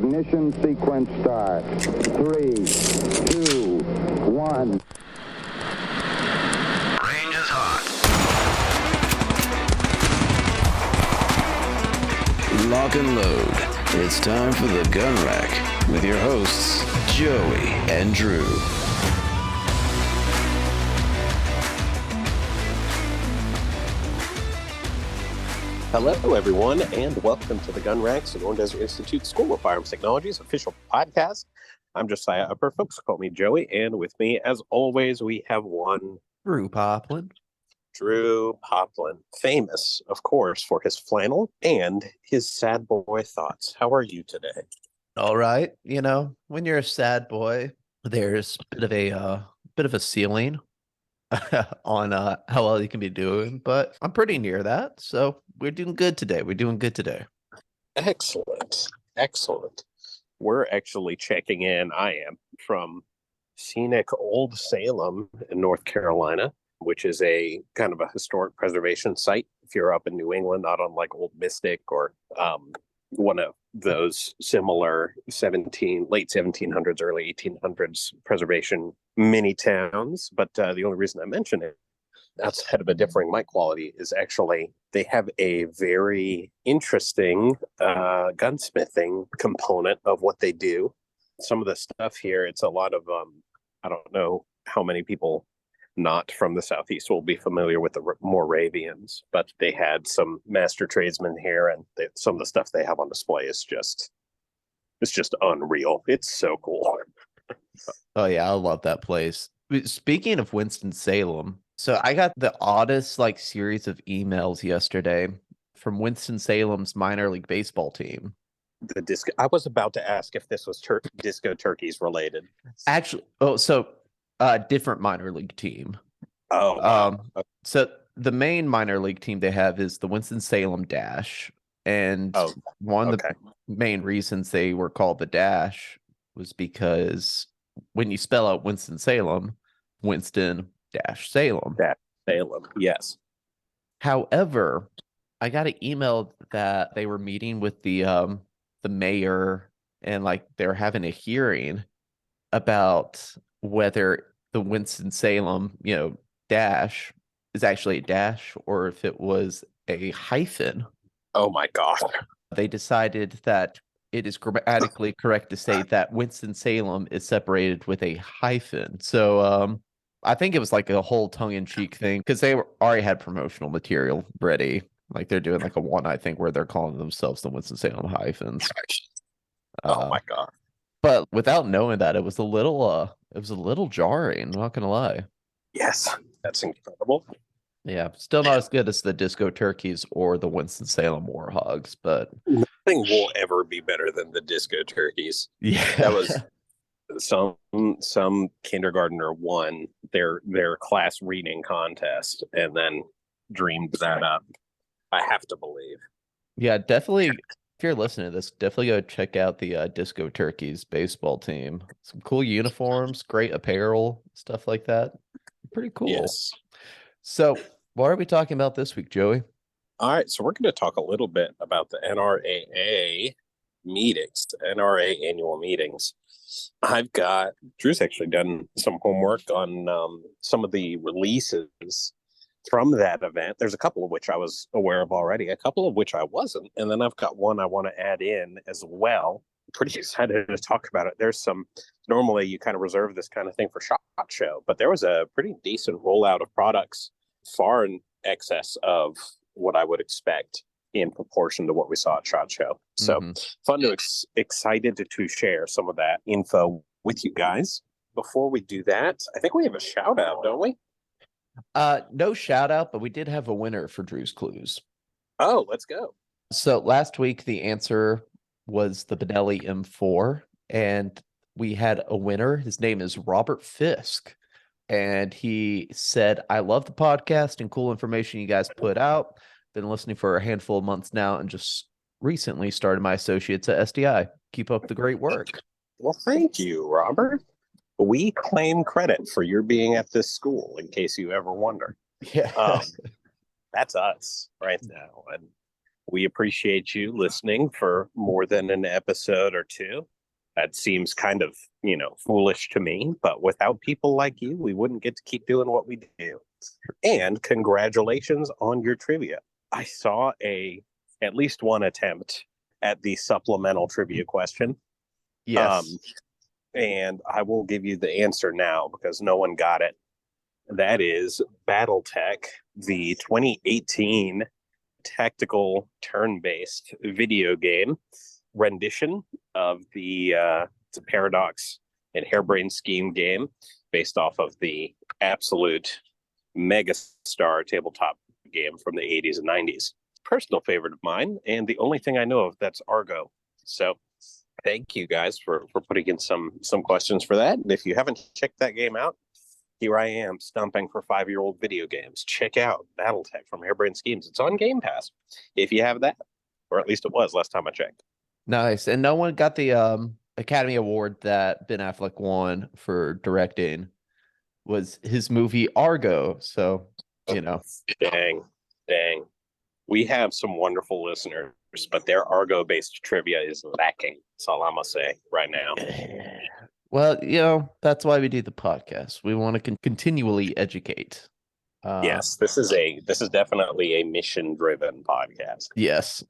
Ignition sequence start. 3, 2, 1. Range is hot. Lock and load. It's time for the Gun Rack with your hosts, Joey and Drew. Hello, everyone, and welcome to the Gun Rack, Sonoran Desert Institute School of Firearms Technology's official podcast. I'm Josiah Upper. Folks call me Joey, and with me, as always, we have one Drew Poplin. Drew Poplin, famous, of course, for his flannel and his sad boy thoughts. How are you today? All right. You know, when you're a sad boy, there's a bit of a ceiling on how well you can be doing, but I'm pretty near that. So we're doing good today. Excellent. Excellent. We're actually checking in. I am from Scenic Old Salem in North Carolina, which is a kind of a historic preservation site. If you're up in New England, not unlike Old Mystic or one of those similar late 1700s, early 1800s preservation mini towns. But the only reason I mention it, outside of a differing mic quality, is actually they have a very interesting gunsmithing component of what they do. Some of the stuff here, it's a lot of, I don't know how many people not from the Southeast will be familiar with the Moravians, but they had some master tradesmen here, and some of the stuff they have on display is just unreal. It's so cool. Oh yeah, I love that place. Speaking of Winston-Salem, so I got the oddest series of emails yesterday from Winston-Salem's minor league baseball team. The disco. I was about to ask if this was Disco Turkeys related. Actually, different minor league team. Oh, wow. So the main minor league team they have is the WinstonSalem Dash, and one of the main reasons they were called the Dash was because when you spell out Winston-Salem, Winston-Salem. Salem, yes. However, I got an email that they were meeting with the mayor, and they're having a hearing about whether the Winston-Salem, dash is actually a dash or if it was a hyphen. Oh my God. They decided that it is grammatically correct to say that Winston-Salem is separated with a hyphen. So I think it was a whole tongue-in-cheek thing because they already had promotional material ready. They're doing a one, I think, where they're calling themselves the Winston-Salem hyphens. Oh my God. But without knowing that, it was a little jarring, I'm not gonna lie. Yes, that's incredible. Yeah, still not as good as the Disco Turkeys or the Winston-Salem Warhogs, but nothing will ever be better than the Disco Turkeys. Yeah, that was some kindergartner won their class reading contest and then dreamed that up. I have to believe. Yeah, definitely. If you're listening to this, definitely go check out the Disco Turkeys baseball team. Some cool uniforms, great apparel, stuff like that. Pretty cool. Yes. So, what are we talking about this week, Joey? All right, so we're going to talk a little bit about the NRAA meetings, the NRA Annual Meetings. Drew's actually done some homework on some of the releases from that event. There's a couple of which I was aware of already, a couple of which I wasn't, and then I've got one I want to add in as well. Pretty excited to talk about it. There's normally you kind of reserve this kind of thing for SHOT Show, but there was a pretty decent rollout of products, far in excess of what I would expect in proportion to what we saw at SHOT Show. So fun to excited to share some of that info with you guys. Before we do that, I think we have a shout out, don't we? No shout out, but we did have a winner for Drew's Clues. Oh, let's go. So last week the answer was the Benelli M4, and we had a winner. His name is Robert Fisk, and he said, "I love the podcast and cool information you guys put out. Been listening for a handful of months now and just recently started my associates at SDI. Keep up the great work." Well, thank you, Robert. We claim credit for your being at this school, in case you ever wonder. Yeah. That's us right now. And We appreciate you listening for more than an episode or two. That seems kind of, foolish to me, but without people like you, we wouldn't get to keep doing what we do. And congratulations on your trivia. I saw at least one attempt at the supplemental trivia question. Yes. And I will give you the answer now because no one got it. That is BattleTech, the 2018 tactical turn-based video game rendition of it's a Paradox and Harebrained Scheme game based off of the absolute megastar tabletop game from the 80s and 90s. Personal favorite of mine, and the only thing I know of that's Argo. So thank you guys for putting in some questions for that. And if you haven't checked that game out, here I am stomping for 5-year-old video games. Check out BattleTech from Harebrained Schemes. It's on Game Pass if you have that, or at least it was last time I checked. Nice. And no one got the Academy Award that Ben Affleck won for directing. Was his movie Argo. So, Dang. We have some wonderful listeners, but their Argo-based trivia is lacking. That's all I'm going to say right now. Well, that's why we do the podcast. We want to continually educate. Yes, this is definitely a mission-driven podcast. Yes.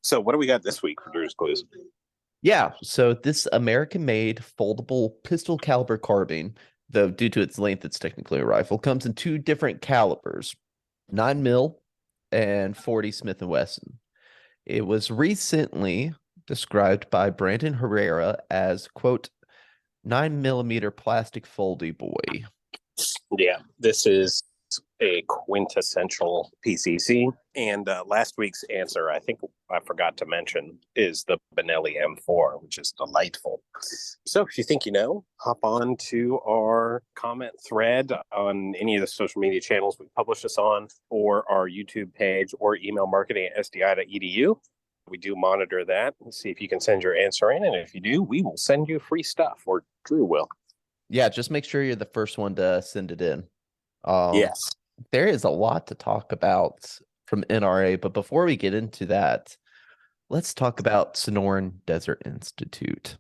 So what do we got this week for Drew's Clues? Yeah, so this American-made foldable pistol caliber carbine, though due to its length, it's technically a rifle, comes in 2 different calibers, 9mm and 40 Smith & Wesson. It was recently described by Brandon Herrera as, quote, 9mm plastic foldy boy. Yeah, this is a quintessential PCC. And last week's answer, I think I forgot to mention, is the Benelli M4, which is delightful. So if you think you know, hop on to our comment thread on any of the social media channels we publish this on, or our YouTube page, or email marketing@sdi.edu. We do monitor that and see if you can send your answer in. And if you do, we will send you free stuff, or Drew will. Yeah, just make sure you're the first one to send it in. Yes. There is a lot to talk about from NRA, but before we get into that, let's talk about Sonoran Desert Institute.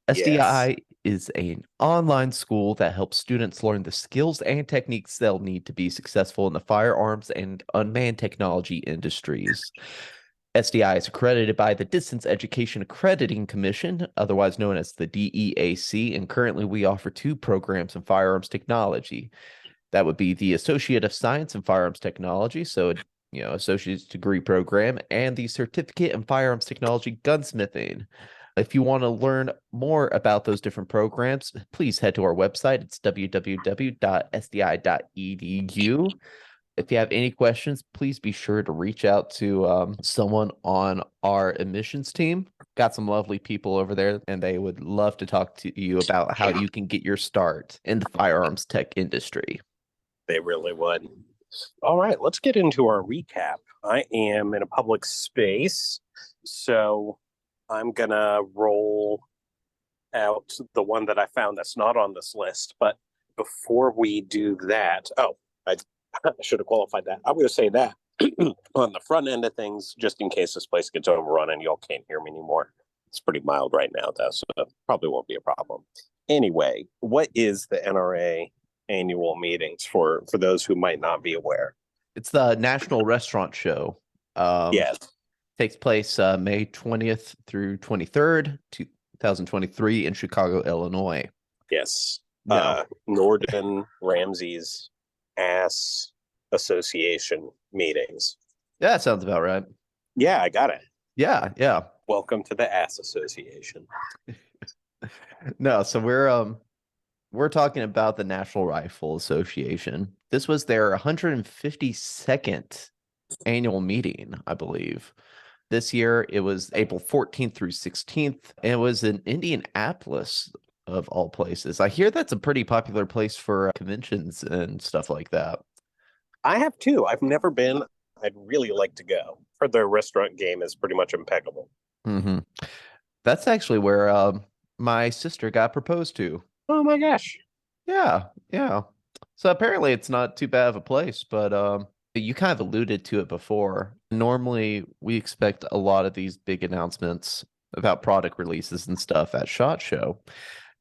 SDI is an online school that helps students learn the skills and techniques they'll need to be successful in the firearms and unmanned technology industries. SDI is accredited by the Distance Education Accrediting Commission, otherwise known as the DEAC, and currently we offer 2 programs in firearms technology. That would be the Associate of Science in Firearms Technology, so associate's degree program, and the Certificate in Firearms Technology Gunsmithing. If you want to learn more about those different programs, please head to our website. It's www.sdi.edu. If you have any questions, please be sure to reach out to someone on our admissions team. Got some lovely people over there, and they would love to talk to you about how you can get your start in the firearms tech industry. They really would. All right, let's get into our recap. I am in a public space, so I'm going to roll out the one that I found that's not on this list. But before we do that, I should have qualified that. I'm going to say that on the front end of things, just in case this place gets overrun and y'all can't hear me anymore. It's pretty mild right now, though, so probably won't be a problem. Anyway, what is the NRA Annual Meetings for those who might not be aware? It's the National Restaurant Show. Yes. Takes place May 20th through 23rd, 2023 in Chicago, Illinois. Yes. No. Norden Ramsey's Ass Association meetings. Yeah, that sounds about right. Yeah, I got it. Yeah. Welcome to the Ass Association. No, so we're talking about the National Rifle Association. This was their 152nd annual meeting, I believe. This year, it was April 14th through 16th. And it was in Indianapolis, of all places. I hear that's a pretty popular place for conventions and stuff like that. I have too. I've never been. I'd really like to go. Heard their restaurant game is pretty much impeccable. Mm-hmm. That's actually where my sister got proposed to. Oh my gosh. Yeah. So apparently it's not too bad of a place, but you kind of alluded to it before. Normally, we expect a lot of these big announcements about product releases and stuff at SHOT Show.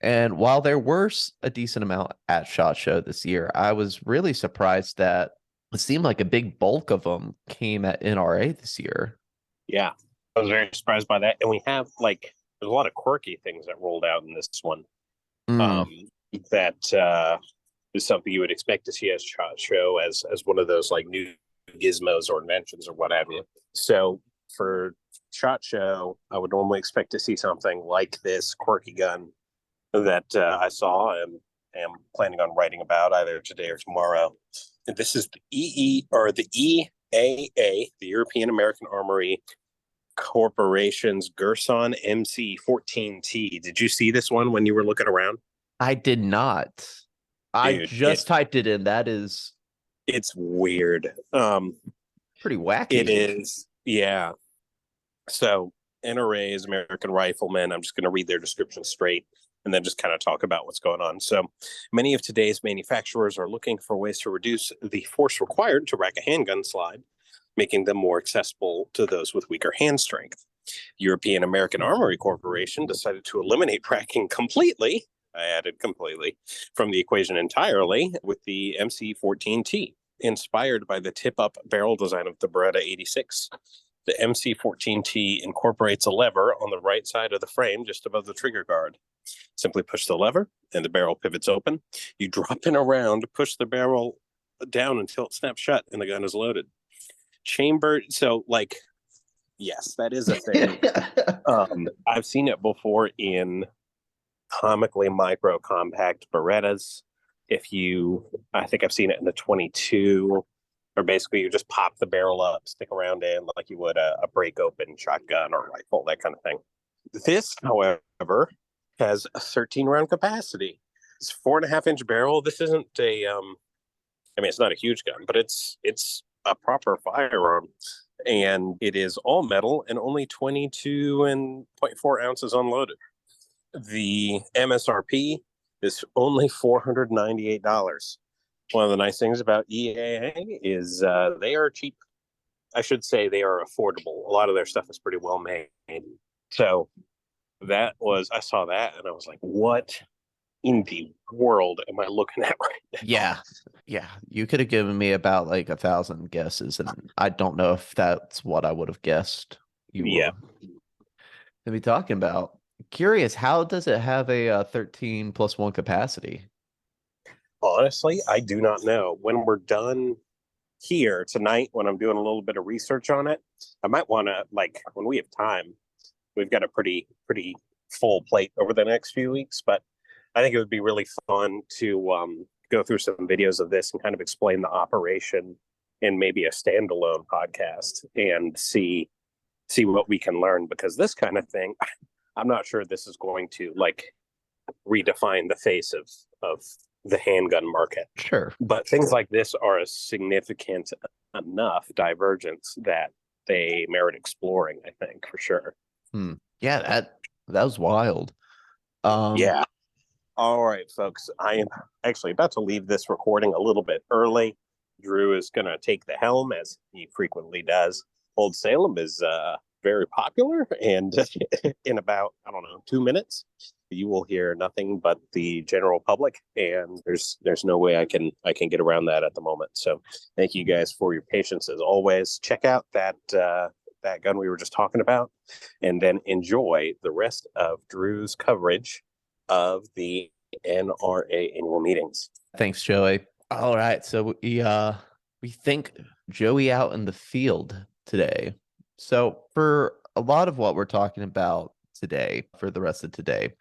And while there were a decent amount at SHOT Show this year, I was really surprised that it seemed like a big bulk of them came at NRA this year. Yeah, I was very surprised by that. And we have there's a lot of quirky things that rolled out in this one. That is something you would expect to see as SHOT Show as one of those new gizmos or inventions or what have you. So for SHOT Show, I would normally expect to see something like this quirky gun that I saw and am planning on writing about either today or tomorrow. And this is the EAA, the European American Armory Corporation's Gerson MC14T. Did you see this one when you were looking around? I did not. I just typed it in. It's weird. Pretty wacky. It is. Yeah. So NRA is American Riflemen. I'm just going to read their description straight and then just kind of talk about what's going on. So many of today's manufacturers are looking for ways to reduce the force required to rack a handgun slide, making them more accessible to those with weaker hand strength. European American Armory Corporation decided to eliminate racking completely. I added completely from the equation entirely with the MC14T, inspired by the tip-up barrel design of the Beretta 86. The MC14T incorporates a lever on the right side of the frame just above the trigger guard. Simply push the lever and the barrel pivots open. You drop in a round, push the barrel down until it snaps shut and the gun is loaded. Chamber, so yes, that is a thing. I've seen it before in comically micro compact Berettas. I think I've seen it in the 22, or basically you just pop the barrel up, stick around in like you would a break open shotgun or rifle, that kind of thing. This, however, has a 13 round capacity. It's 4.5-inch barrel. This isn't it's not a huge gun, but it's a proper firearm, and it is all metal and only 22.4 ounces unloaded. The MSRP is only $498. One of the nice things about EAA is they are cheap. I should say they are affordable. A lot of their stuff is pretty well made. So I saw that and I was like, what in the world am I looking at right now? Yeah. You could have given me about 1,000 guesses, and I don't know if that's what I would have guessed. You to be talking about. Curious, how does it have a 13+1 capacity? Honestly, I do not know. When we're done here tonight, when I'm doing a little bit of research on it, I might want to, when we have time, we've got a pretty full plate over the next few weeks, but I think it would be really fun to go through some videos of this and kind of explain the operation in maybe a standalone podcast and see what we can learn, because this kind of thing, I'm not sure this is going to redefine the face of the handgun market. Sure. But things like this are a significant enough divergence that they merit exploring, I think, for sure. Yeah, that was wild. Yeah. All right, folks. I am actually about to leave this recording a little bit early. Drew is going to take the helm, as he frequently does. Old Salem is very popular, and in about 2 minutes you will hear nothing but the general public, and there's no way I can get around that at the moment. So thank you guys for your patience as always. Check out that gun we were just talking about, and then enjoy the rest of Drew's coverage of the NRA annual meetings. Thanks, Joey. All right, so we think Joey out in the field today. So for a lot of what we're talking about today, for the rest of today,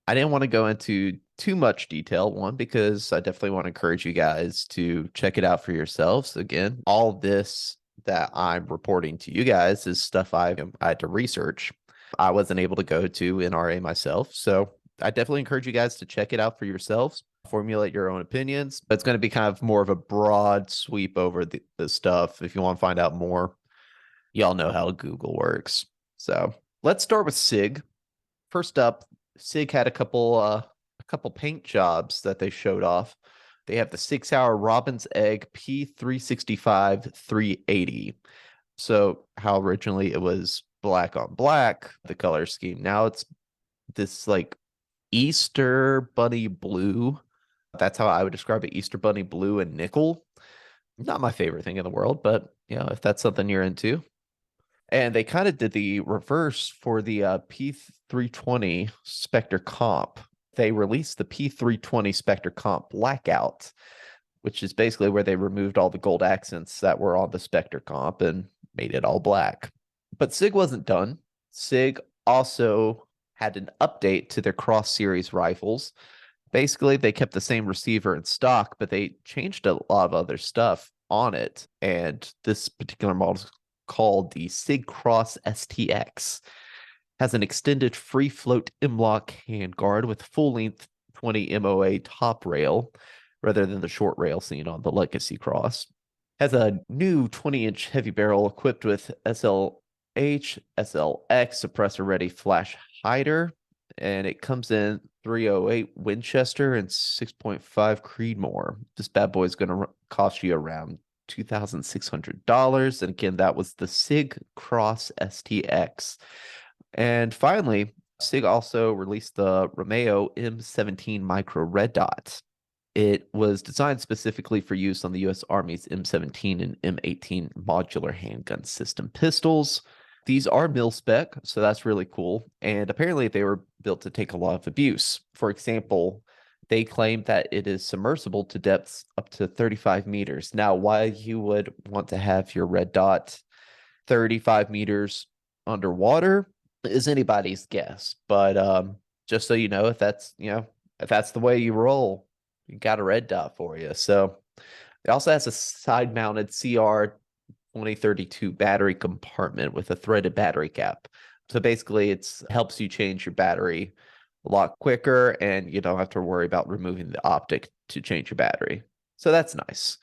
I didn't want to go into too much detail, one, because I definitely want to encourage you guys to check it out for yourselves. Again, all this that I'm reporting to you guys is stuff I had to research. I wasn't able to go to NRA myself, so I definitely encourage you guys to check it out for yourselves, formulate your own opinions. But it's going to be kind of more of a broad sweep over the stuff. If you want to find out more, y'all know how Google works. So let's start with SIG. First up, SIG had a couple paint jobs that they showed off. They have the 6-hour Robin's Egg P365 380. So how originally it was black on black, the color scheme. Now it's this like Easter bunny blue. That's how I would describe it. Easter bunny blue and nickel. Not my favorite thing in the world, but if that's something you're into. And they kind of did the reverse for the P320 Spectre Comp. They released the P320 Spectre Comp Blackout, which is basically where they removed all the gold accents that were on the Spectre Comp and made it all black. But SIG wasn't done. SIG also had an update to their Cross Series rifles. Basically, they kept the same receiver in stock, but they changed a lot of other stuff on it. And this particular model is called the SIG Cross STX. Has an extended free float M-LOK handguard with full-length 20 MOA top rail, rather than the short rail seen on the Legacy Cross. Has a new 20-inch heavy barrel equipped with SLH, SLX suppressor-ready flash hider, and it comes in 308 Winchester and 6.5 Creedmoor. This bad boy is going to cost you around $2,600. And again, that was the SIG Cross STX. And finally, SIG also released the Romeo M17 Micro Red Dot. It was designed specifically for use on the U.S. Army's M17 and M18 modular handgun system pistols. These are mil-spec, so that's really cool. And apparently they were built to take a lot of abuse. For example, they claim that it is submersible to depths up to 35 meters. Now, why you would want to have your red dot 35 meters underwater is anybody's guess. But just so you know, if that's the way you roll, you got a red dot for you. So it also has a side-mounted CR 2032 battery compartment with a threaded battery cap. So basically it helps you change your battery a lot quicker, and you don't have to worry about removing the optic to change your battery. So that's nice.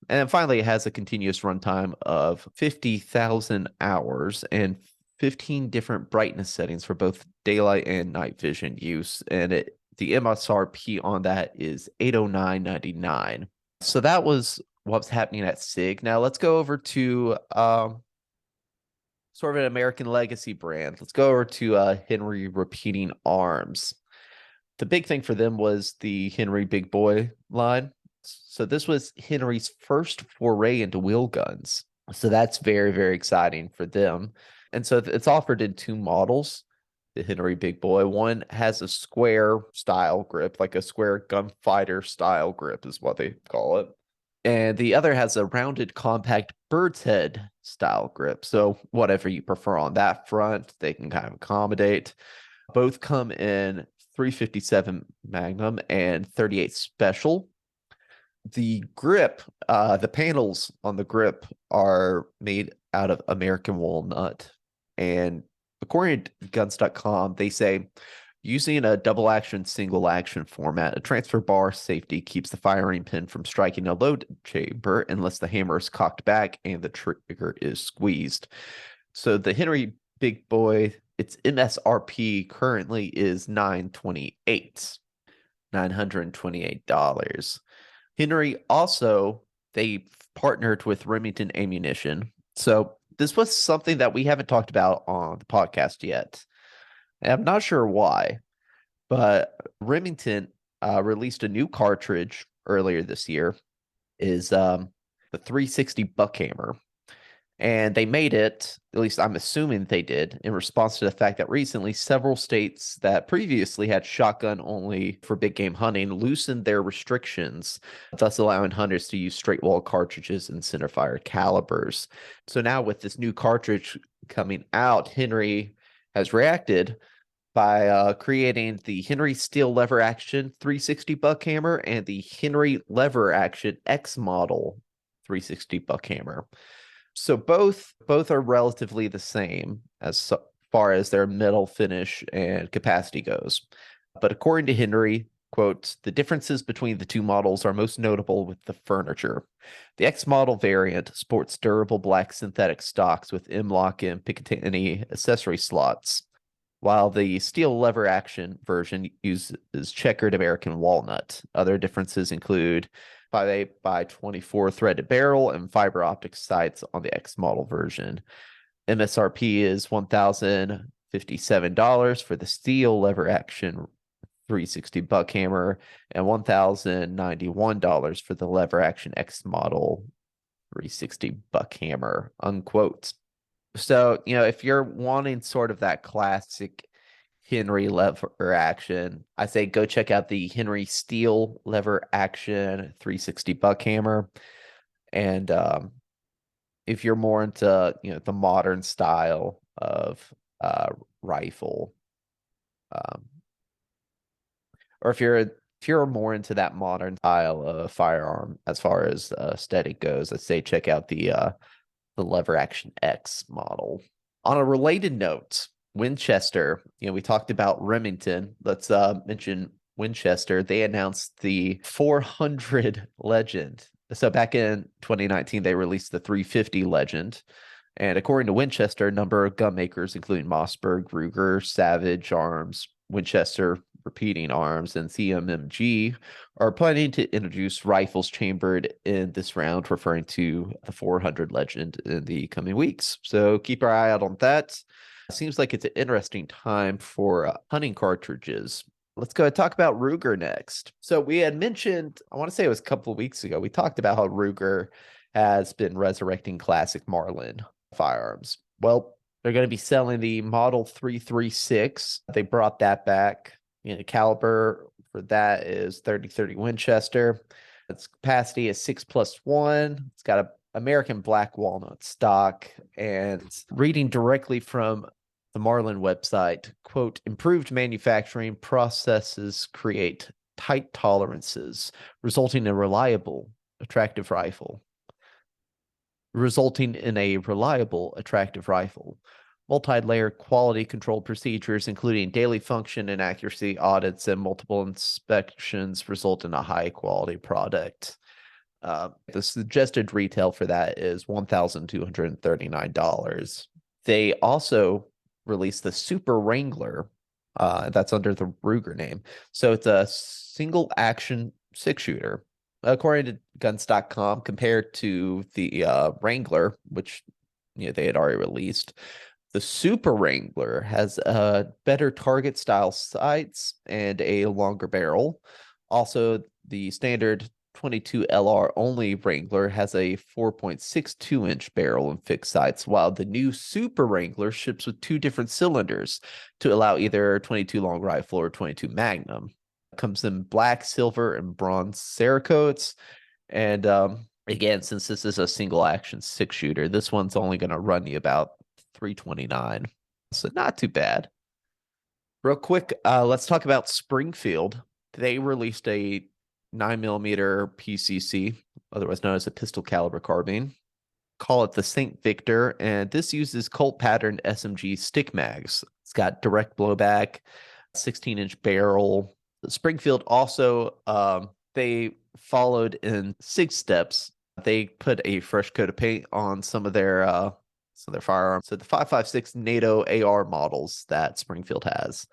And then finally, it has a continuous runtime of 50,000 hours and 15 different brightness settings for both daylight and night vision use. And the MSRP on that is $809.99. So that was what's happening at SIG. Now let's go over to sort of an American legacy brand. Let's go over to Henry Repeating Arms. The big thing for them was the Henry Big Boy line. So this was Henry's first foray into wheel guns. So that's very, very exciting for them. And so it's offered in two models, the Henry Big Boy. One has a square style grip, like a square gunfighter style grip is what they call it. And the other has a rounded compact bird's head style grip. So whatever you prefer on that front, they can kind of accommodate. Both come in 357 Magnum and 38 Special. The grip, the panels on the grip are made out of American walnut. And according to guns.com, they say using a double action, single action format, a transfer bar safety keeps the firing pin from striking a load chamber unless the hammer is cocked back and the trigger is squeezed. So the Henry Big Boy, its MSRP currently is $928. Henry also, they partnered with Remington Ammunition. So this was something that we haven't talked about on the podcast yet. And I'm not sure why, but Remington released a new cartridge earlier this year, is the 360 Buckhammer. And they made it, at least I'm assuming they did, in response to the fact that recently several states that previously had shotgun only for big game hunting loosened their restrictions, thus allowing hunters to use straight wall cartridges and centerfire calibers. So now with this new cartridge coming out, Henry has reacted by creating the Henry Steel Lever Action 360 Buckhammer and the Henry Lever Action X Model 360 Buckhammer. So both are relatively the same as far as their metal finish and capacity goes. But according to Henry, quote, the differences between the two models are most notable with the furniture. The X model variant sports durable black synthetic stocks with M-LOK and Picatinny accessory slots. while the steel lever action version uses checkered American walnut. Other differences include 5.8 by 24 threaded barrel and fiber optic sights on the X model version. MSRP is $1,057 for the steel lever action 360 buckhammer and $1,091 for the lever action X model 360 buckhammer, unquote. So, if you're wanting sort of that classic Henry lever action, I say go check out the Henry steel lever action 360 buckhammer. And if you're more into, the modern style of rifle, or if you're more into that modern style of firearm as far as aesthetic goes, I'd say check out the lever action X model. On a related note, Winchester, we talked about Remington. Let's mention Winchester. They announced the 400 Legend. So back in 2019, they released the 350 Legend. And according to Winchester, a number of gun makers, including Mossberg, Ruger, Savage Arms, Winchester Repeating Arms, and CMMG, are planning to introduce rifles chambered in this round, referring to the 400 Legend in the coming weeks. So keep our eye out on that. Seems like it's an interesting time for hunting cartridges. Let's go and talk about Ruger next. So we had mentioned, I want to say it was a couple of weeks ago, we talked about how Ruger has been resurrecting classic Marlin firearms. Well, they're going to be selling the Model 336. They brought that back. Caliber for that is 30-30 Winchester. Its capacity is 6+1. It's got a American black walnut stock. And reading directly from the Marlin website, quote, improved manufacturing processes create tight tolerances, resulting in a reliable, attractive rifle. Multi-layered quality control procedures, including daily function and accuracy audits and multiple inspections, result in a high-quality product. The suggested retail for that is $1,239. They also released the Super Wrangler. That's under the Ruger name. So it's a single-action six-shooter. According to guns.com, compared to the Wrangler, which they had already released, the Super Wrangler has better target style sights and a longer barrel. Also, the standard 22 LR only Wrangler has a 4.62-inch barrel and fixed sights, while the new Super Wrangler ships with two different cylinders to allow either 22 long rifle or 22 Magnum. It comes in black, silver, and bronze Cerakotes. And again, since this is a single action six shooter, this one's only going to run you about $329, so not too bad. Real quick, let's talk about Springfield. They released a 9mm PCC, otherwise known as a pistol caliber carbine. Call it the St. Victor, and this uses Colt pattern SMG stick mags. It's got direct blowback, 16-inch barrel. Springfield also, they followed in 6 steps. They put a fresh coat of paint on some of their firearms. So the 5.56 NATO AR models that Springfield has,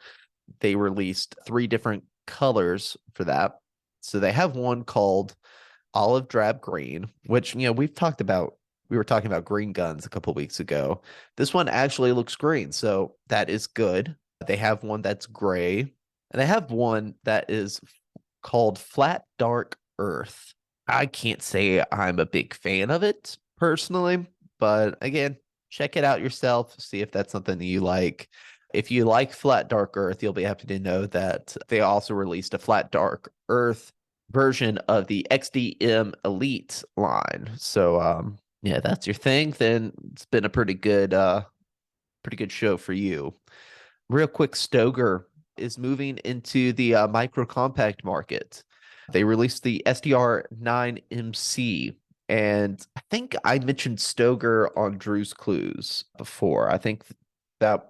they released 3 different colors for that. So they have one called olive drab green, which, we were talking about green guns a couple weeks ago. This one actually looks green, so that is good. They have one that's gray, and they have one that is called flat dark earth. I can't say I'm a big fan of it personally, but again, check it out yourself, see if that's something that you like. If you like flat dark earth, you'll be happy to know that they also released a flat dark earth version of the XDM Elite line. So yeah, that's your thing. Then it's been a pretty good show for you. Real quick, Stoeger is moving into the micro compact market. They released the SDR9MC, and I think I mentioned Stoeger on Drew's Clues before. I think it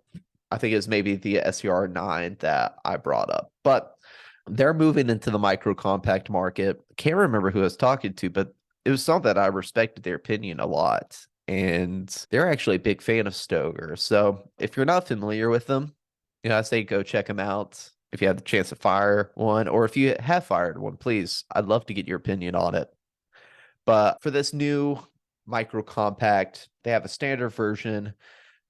was maybe the SDR9 that I brought up, but they're moving into the micro compact market. Can't remember who I was talking to, but it was something that I respected their opinion a lot. And they're actually a big fan of Stoeger. So if you're not familiar with them, I say go check them out if you have the chance to fire one, or if you have fired one, please. I'd love to get your opinion on it. But for this new micro compact, they have a standard version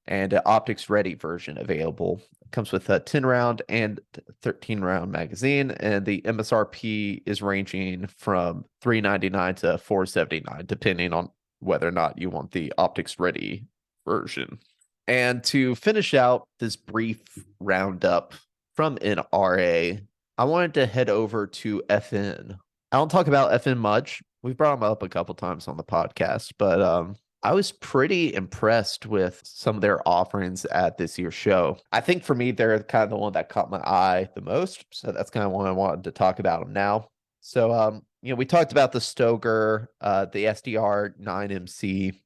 and an optics ready version available. It comes with a 10 round and 13 round magazine, and the MSRP is ranging from $399 to $479, depending on whether or not you want the optics ready version. And to finish out this brief roundup from NRA, I wanted to head over to FN. I don't talk about FN much. We've brought them up a couple times on the podcast, but I was pretty impressed with some of their offerings at this year's show. I think for me, they're kind of the one that caught my eye the most. So that's kind of why I wanted to talk about them now. So, we talked about the Stoker, the SDR 9MC.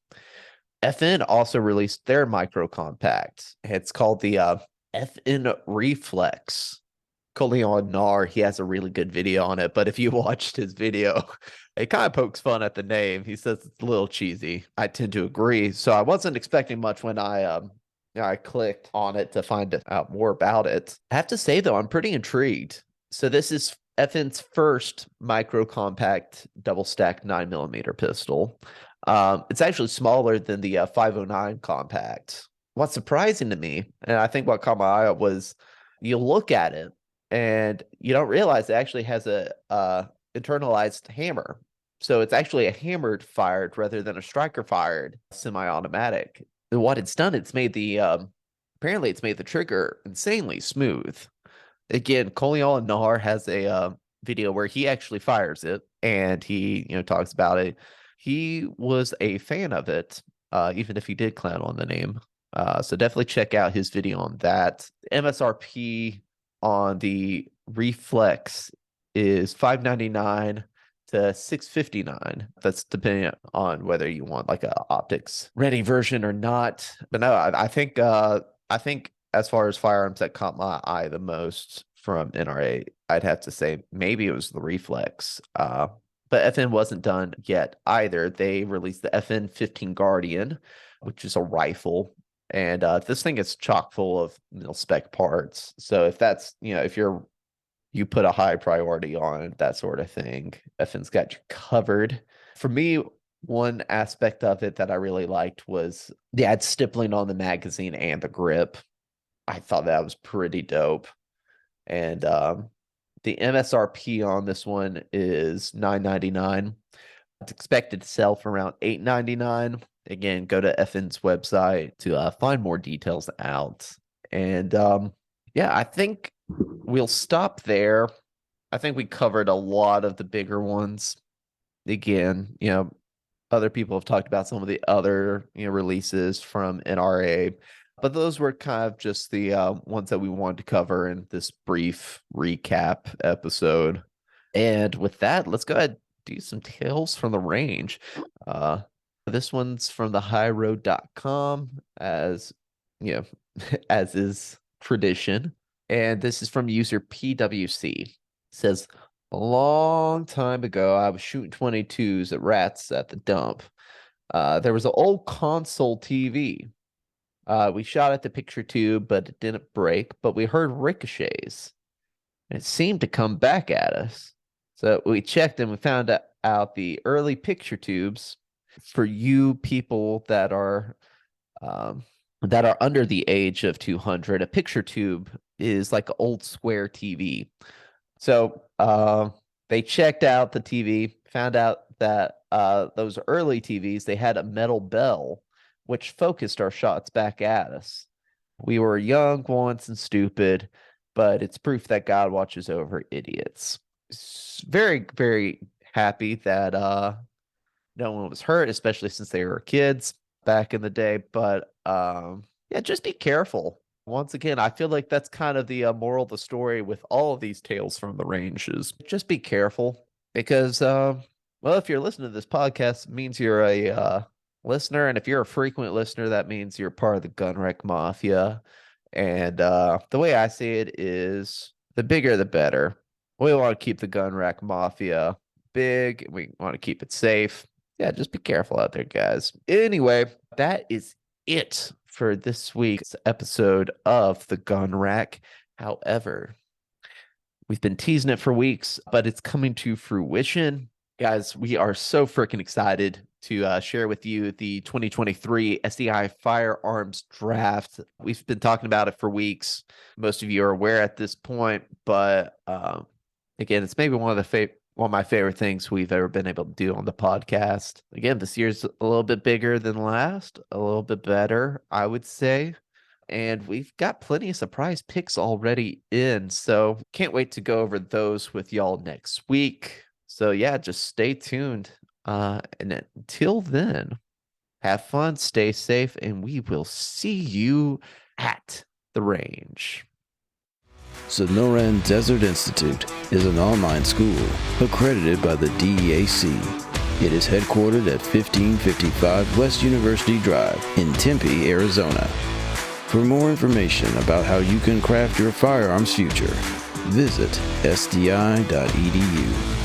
FN also released their micro compact. It's called the FN Reflex. Coleon Nar, he has a really good video on it, but if you watched his video, it kind of pokes fun at the name. He says it's a little cheesy. I tend to agree. So I wasn't expecting much when I clicked on it to find out more about it. I have to say though, I'm pretty intrigued. So this is FN's first micro compact double stack 9mm pistol. It's actually smaller than the 509 compact. What's surprising to me, and I think what caught my eye was, you look at it and you don't realize it actually has a internalized hammer. So it's actually a hammered fired rather than a striker fired semi-automatic. And what it's done, it's made the apparently it's made the trigger insanely smooth. Again, Coleon Nar has a video where he actually fires it, and he talks about it. He was a fan of it, even if he did clown on the name. So definitely check out his video on that. MSRP on the Reflex is $599 to $659. That's depending on whether you want like a optics ready version or not. But no, I think as far as firearms that caught my eye the most from NRA, I'd have to say maybe it was the Reflex. But FN wasn't done yet either. They released the FN-15 Guardian, which is a rifle. And this thing is chock full of spec parts. So if that's, if you put a high priority on that sort of thing, FN's got you covered. For me, one aspect of it that I really liked was they had stippling on the magazine and the grip. I thought that was pretty dope. And the MSRP on this one is $999. It's expected to sell for around $899. Again, go to FN's website to find more details out. And I think we'll stop there. I think we covered a lot of the bigger ones. Again, other people have talked about some of the other releases from NRA, but those were kind of just the ones that we wanted to cover in this brief recap episode. And with that, let's go ahead and do some tales from the range. This one's from thehighroad.com, as as is tradition. And this is from user PWC. It says, a long time ago, I was shooting 22s at rats at the dump. There was an old console TV. We shot at the picture tube, but it didn't break. But we heard ricochets. And it seemed to come back at us. So we checked and we found out the early picture tubes. For you people that are under the age of 200, a picture tube is like an old square TV. So they checked out the TV, found out that those early TVs, they had a metal bell, which focused our shots back at us. We were young once and stupid, but it's proof that God watches over idiots. Very, very happy that no one was hurt, especially since they were kids back in the day. But just be careful. Once again, I feel like that's kind of the moral of the story with all of these tales from the ranges. Just be careful because, if you're listening to this podcast, it means you're a listener. And if you're a frequent listener, that means you're part of the gun wreck mafia. And the way I see it is the bigger, the better. We want to keep the gun wreck mafia big. We want to keep it safe. Yeah, just be careful out there, guys. Anyway, that is it for this week's episode of the Gun Rack. However, we've been teasing it for weeks, but it's coming to fruition. Guys, we are so freaking excited to share with you the 2023 SDI Firearms Draft. We've been talking about it for weeks. Most of you are aware at this point, but again, it's maybe one of my favorite things we've ever been able to do on the podcast. Again, this year's a little bit bigger than last, a little bit better, I would say. And we've got plenty of surprise picks already in, so can't wait to go over those with y'all next week. So yeah, just stay tuned. And until then, have fun, stay safe, and we will see you at the range. Sonoran Desert Institute is an online school accredited by the DEAC. It is headquartered at 1555 West University Drive in Tempe, Arizona. For more information about how you can craft your firearms future, visit sdi.edu.